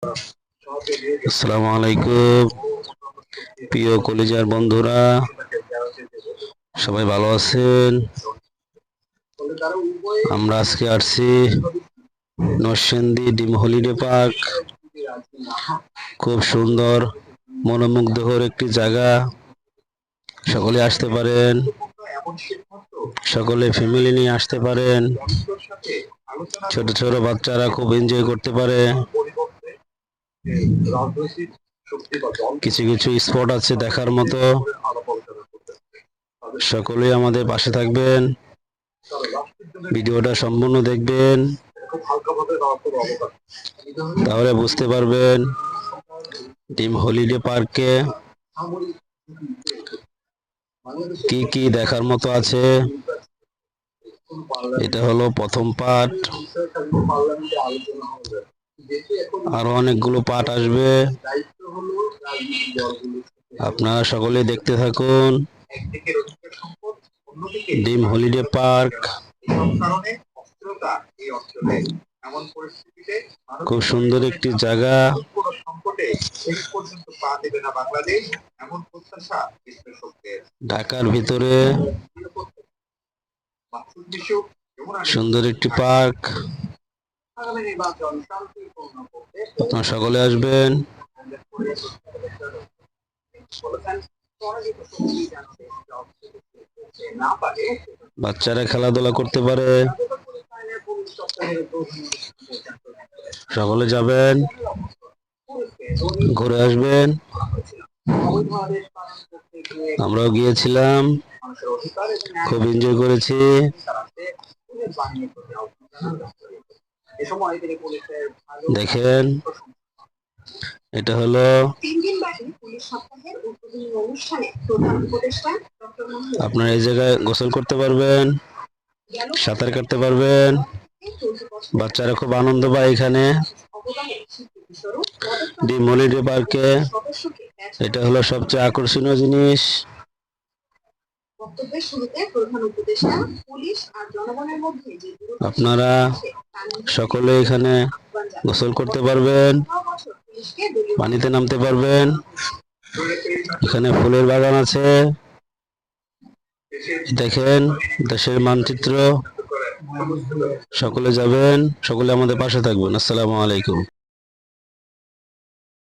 আসসালামু আলাইকুম প্রিয় কলিজার বন্ধুরা, সবাই ভালো আছেন? আমরা আজকে আসছি নরসিংদী ডিম হলিডে পার্ক। খুব সুন্দর মনোমুগ্ধকর একটি জায়গা। সকলে আসতে পারেন, সকলে ফ্যামিলি নিয়ে আসতে পারেন। ছোট ছোট বাচ্চারা খুব এনজয় করতে পারে। কিছু কিছু স্পট আছে দেখার মতো। সকলেই আমাদের পাশে থাকবেন, ভিডিওটা সম্পূর্ণ দেখবেন, তাহলে বুঝতে পারবেন ডিম হলিডে পার্কে কি কি দেখার মতো আছে। এটা হলো প্রথম পার্ট, আরো অনেকগুলো পার্ট আসবে। আপনারা সকলে দেখতে থাকুন। ডিম হলিডে পার্ক খুব সুন্দর একটি জায়গা। ঢাকার ভিতরে সুন্দর একটি পার্ক। আপনারা সকলে আসবেন। বাচ্চারা খেলাধুলা করতে পারে। সকলে যাবেন, ঘুরে আসবেন। আমরাও গিয়েছিলাম, খুব এনজয় করেছি। দেখেন, এটা হলো আপনার এই জায়গায় গোসল করতে পারবেন, সাঁতার কাটতে পারবেন। বাচ্চারা খুব আনন্দ পায় এখানে ডিম হলিডে পার্কে। এটা হলো সবচেয়ে আকর্ষণীয় জিনিস। আপনারা সকলে এখানে গোসল করতে পারবেন, পানিতে নামতে পারবেন। এখানে ফুলের বাগান আছে, দেখেন দেশের মানচিত্র। সকলে যাবেন, সকলে আমাদের পাশে থাকবেন। আসসালামু আলাইকুম।